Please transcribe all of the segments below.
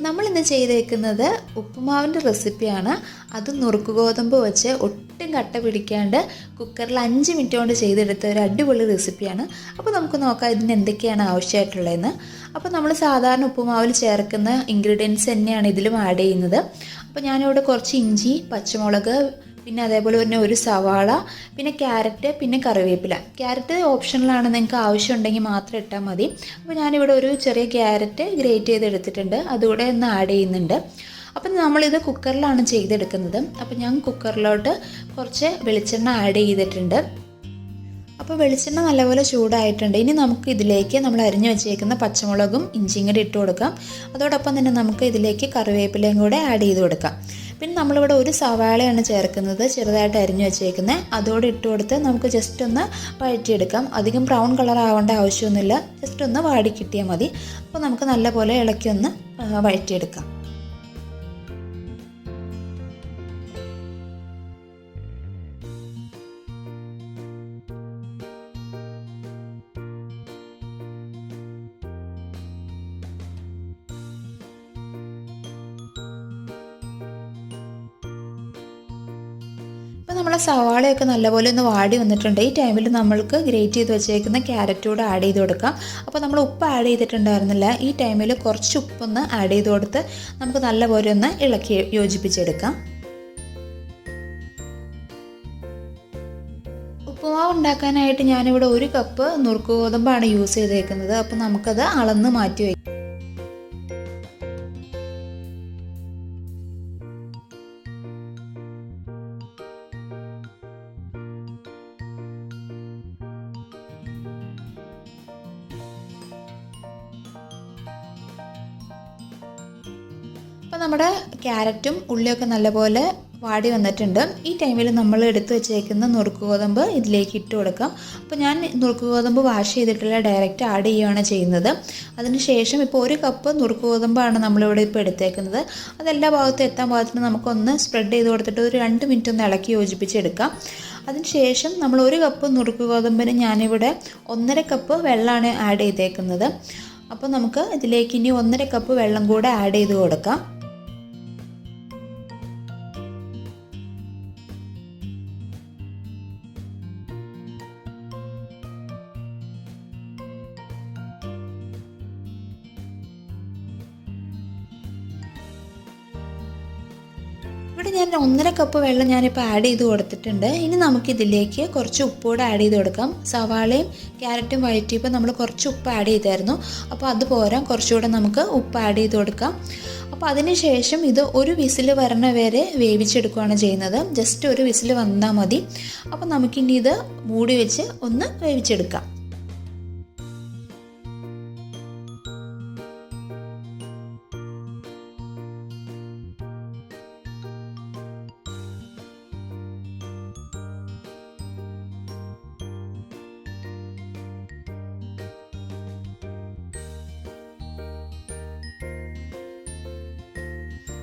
നമ്മളിന്ന് ചെയ്തേക്കുന്നത് ഉപ്പുമാവിൻ്റെ റെസിപ്പിയാണ്. അത് നുറുക്ക് ഗോതമ്പ് വെച്ച് ഒട്ടും കട്ട പിടിക്കാണ്ട് കുക്കറിൽ 5 മിനിറ്റ് കൊണ്ട് ചെയ്തെടുത്ത ഒരു അടിപൊളി റെസിപ്പിയാണ്. അപ്പോൾ നമുക്ക് നോക്കാം ഇതിന് എന്തൊക്കെയാണ് ആവശ്യമായിട്ടുള്ളതെന്ന്. അപ്പോൾ നമ്മൾ സാധാരണ ഉപ്പുമാവിൽ ചേർക്കുന്ന ഇൻഗ്രീഡിയൻസ് തന്നെയാണ് ഇതിലും ആഡ് ചെയ്യുന്നത്. അപ്പോൾ ഞാനിവിടെ കുറച്ച് ഇഞ്ചി, പച്ചമുളക്, പിന്നെ അതേപോലെ തന്നെ ഒരു സവാള, പിന്നെ ക്യാരറ്റ്, പിന്നെ കറിവേപ്പില. ക്യാരറ്റ് ഓപ്ഷണലാണ്, നിങ്ങൾക്ക് ആവശ്യമുണ്ടെങ്കിൽ മാത്രം ഇട്ടാൽ മതി. അപ്പോൾ ഞാനിവിടെ ഒരു ചെറിയ ക്യാരറ്റ് ഗ്രേറ്റ് ചെയ്തെടുത്തിട്ടുണ്ട്, അതുകൂടെ ഒന്ന് ആഡ് ചെയ്യുന്നുണ്ട്. അപ്പം നമ്മളിത് കുക്കറിലാണ് ചെയ്തെടുക്കുന്നത്. അപ്പോൾ ഞാൻ കുക്കറിലോട്ട് കുറച്ച് വെളിച്ചെണ്ണ ആഡ് ചെയ്തിട്ടുണ്ട്. അപ്പോൾ വെളിച്ചെണ്ണ നല്ലപോലെ ചൂടായിട്ടുണ്ട്. ഇനി നമുക്ക് ഇതിലേക്ക് നമ്മൾ അരിഞ്ഞു വെച്ചേക്കുന്ന പച്ചമുളകും ഇഞ്ചിയും കൂടി ഇട്ട് കൊടുക്കാം. അതോടൊപ്പം തന്നെ നമുക്ക് ഇതിലേക്ക് കറിവേപ്പിലയും കൂടെ ആഡ് ചെയ്ത് കൊടുക്കാം. പിന്നെ നമ്മളിവിടെ ഒരു സവാളയാണ് ചേർക്കുന്നത്, ചെറുതായിട്ട് അരിഞ്ഞു വെച്ചേക്കുന്നത്. അതോടെ ഇട്ട് കൊടുത്ത് നമുക്ക് ജസ്റ്റ് ഒന്ന് വഴറ്റിയെടുക്കാം. അധികം ബ്രൗൺ കളർ ആവേണ്ട ആവശ്യമൊന്നുമില്ല, ജസ്റ്റ് ഒന്ന് വാടി കിട്ടിയാൽ മതി. അപ്പോൾ നമുക്ക് നല്ലപോലെ ഇളക്കി ഒന്ന് വഴറ്റിയെടുക്കാം. അപ്പോൾ നമ്മളെ സവാളയൊക്കെ നല്ലപോലെ ഒന്ന് വാടി വന്നിട്ടുണ്ട്. ഈ ടൈമിൽ നമ്മൾക്ക് ഗ്രേറ്റ് ചെയ്ത് വെച്ചേക്കുന്ന ക്യാരറ്റ് കൂടെ ആഡ് ചെയ്ത് കൊടുക്കാം. അപ്പോൾ നമ്മൾ ഉപ്പ് ആഡ് ചെയ്തിട്ടുണ്ടായിരുന്നില്ല. ഈ ടൈമിൽ കുറച്ച് ഉപ്പൊന്ന് ആഡ് ചെയ്ത് കൊടുത്ത് നമുക്ക് നല്ലപോലെ ഒന്ന് ഇളക്കി യോജിപ്പിച്ചെടുക്കാം. ഉപ്പുമാവ് ഉണ്ടാക്കാനായിട്ട് ഞാനിവിടെ 1 കപ്പ് നുറുക്ക് ഗോതമ്പാണ് യൂസ് ചെയ്തേക്കുന്നത്. അപ്പോൾ നമുക്കത് അളന്ന് മാറ്റി വയ്ക്കാം. അപ്പോൾ നമ്മുടെ ക്യാരറ്റും ഉള്ളിയൊക്കെ നല്ലപോലെ വാടി വന്നിട്ടുണ്ട്. ഈ ടൈമിൽ നമ്മൾ എടുത്ത് വെച്ചേക്കുന്ന നുറുക്ക് ഗോതമ്പ് ഇതിലേക്ക് ഇട്ട് കൊടുക്കാം. അപ്പോൾ ഞാൻ നുറുക്ക് ഗോതമ്പ് വാഷ് ചെയ്തിട്ടില്ല, ഡയറക്റ്റ് ആഡ് ചെയ്യുകയാണ് ചെയ്യുന്നത്. അതിനുശേഷം ഇപ്പോൾ 1 കപ്പ് നുറുക്ക് ഗോതമ്പാണ് നമ്മളിവിടെ ഇപ്പോൾ എടുത്തേക്കുന്നത്. അതെല്ലാ ഭാഗത്തും എത്താൻ പാകത്തിന് നമുക്കൊന്ന് സ്പ്രെഡ് ചെയ്ത് കൊടുത്തിട്ട് ഒരു 2 മിനിറ്റ് ഒന്ന് ഇളക്കി യോജിപ്പിച്ചെടുക്കാം. അതിനുശേഷം നമ്മൾ 1 കപ്പ് നുറുക്ക് ഗോതമ്പിന് ഞാനിവിടെ 1.5 കപ്പ് വെള്ളമാണ് ആഡ് ചെയ്തേക്കുന്നത്. അപ്പോൾ നമുക്ക് ഇതിലേക്ക് ഇനി 1.5 കപ്പ് വെള്ളം കൂടെ ആഡ് ചെയ്ത് കൊടുക്കാം. ഇവിടെ ഞാൻ 1.5 കപ്പ് വെള്ളം ഞാനിപ്പോൾ ആഡ് ചെയ്ത് കൊടുത്തിട്ടുണ്ട്. ഇനി നമുക്കിതിലേക്ക് കുറച്ച് ഉപ്പുകൂടെ ആഡ് ചെയ്ത് കൊടുക്കാം. സവാളയും ക്യാരറ്റും വഴറ്റിയപ്പോൾ നമ്മൾ കുറച്ച് ഉപ്പ് ആഡ് ചെയ്തായിരുന്നു. അപ്പോൾ അത് പോരാ, കുറച്ചുകൂടെ നമുക്ക് ഉപ്പ് ആഡ് ചെയ്ത് കൊടുക്കാം. അപ്പോൾ അതിന് ശേഷം ഇത് ഒരു വിസിൽ വരണ വരെ വേവിച്ചെടുക്കുകയാണ് ചെയ്യുന്നത്. ജസ്റ്റ് ഒരു വിസിൽ വന്നാൽ മതി. അപ്പോൾ നമുക്കിനി ഇത് മൂടി വെച്ച് ഒന്ന് വേവിച്ചെടുക്കാം.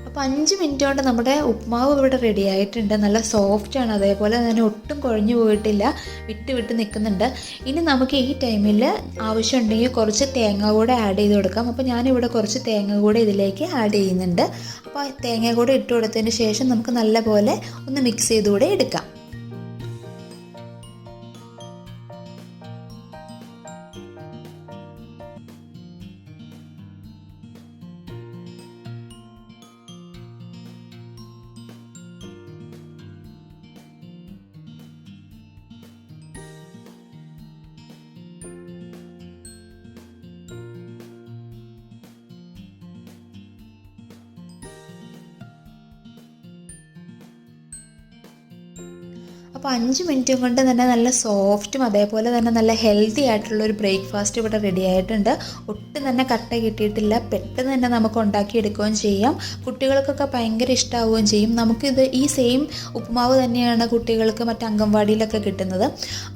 അപ്പോൾ 5 മിനിറ്റ് കൊണ്ട് നമ്മുടെ ഉപ്മാവ് ഇവിടെ റെഡി ആയിട്ടുണ്ട്. നല്ല സോഫ്റ്റാണ്, അതേപോലെ തന്നെ ഒട്ടും കുഴഞ്ഞു പോയിട്ടില്ല, വിട്ട് നിൽക്കുന്നുണ്ട്. ഇനി നമുക്ക് ഈ ടൈമിൽ ആവശ്യമുണ്ടെങ്കിൽ കുറച്ച് തേങ്ങ കൂടെ ആഡ് ചെയ്ത് കൊടുക്കാം. അപ്പോൾ ഞാനിവിടെ കുറച്ച് തേങ്ങ കൂടെ ഇതിലേക്ക് ആഡ് ചെയ്യുന്നുണ്ട്. അപ്പോൾ തേങ്ങ കൂടെ ഇട്ട് കൊടുത്തതിന് ശേഷം നമുക്ക് നല്ലപോലെ ഒന്ന് മിക്സ് ചെയ്തുകൂടെ എടുക്കാം. അപ്പോൾ 5 മിനിറ്റ് കൊണ്ട് തന്നെ നല്ല സോഫ്റ്റും അതേപോലെ തന്നെ നല്ല ഹെൽത്തി ആയിട്ടുള്ളൊരു ബ്രേക്ക്ഫാസ്റ്റ് ഇവിടെ റെഡി ആയിട്ടുണ്ട്. ഒട്ടും തന്നെ കട്ട കിട്ടിയിട്ടില്ല, പെട്ടെന്ന് തന്നെ നമുക്ക് ഉണ്ടാക്കിയെടുക്കുകയും ചെയ്യാം. കുട്ടികൾക്കൊക്കെ ഭയങ്കര ഇഷ്ടമാവുകയും ചെയ്യും. നമുക്കിത് ഈ സെയിം ഉപ്പുമാവ് തന്നെയാണ് കുട്ടികൾക്ക് മറ്റ് അംഗൻവാടിയിലൊക്കെ കിട്ടുന്നത്.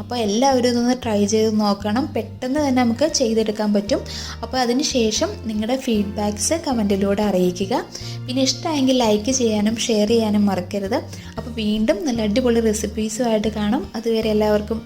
അപ്പോൾ എല്ലാവരും ഇതൊന്ന് ട്രൈ ചെയ്ത് നോക്കണം, പെട്ടെന്ന് തന്നെ നമുക്ക് ചെയ്തെടുക്കാൻ പറ്റും. അപ്പോൾ അതിന് ശേഷം നിങ്ങളുടെ ഫീഡ്ബാക്ക്സ് കമൻറ്റിലൂടെ അറിയിക്കുക. പിന്നെ ഇഷ്ടമായെങ്കിൽ ലൈക്ക് ചെയ്യാനും ഷെയർ ചെയ്യാനും മറക്കരുത്. അപ്പോൾ വീണ്ടും നല്ല അടിപൊളി റെസിപ്പീസുമായിട്ട് കാണാം. അതുവരെ എല്ലാവർക്കും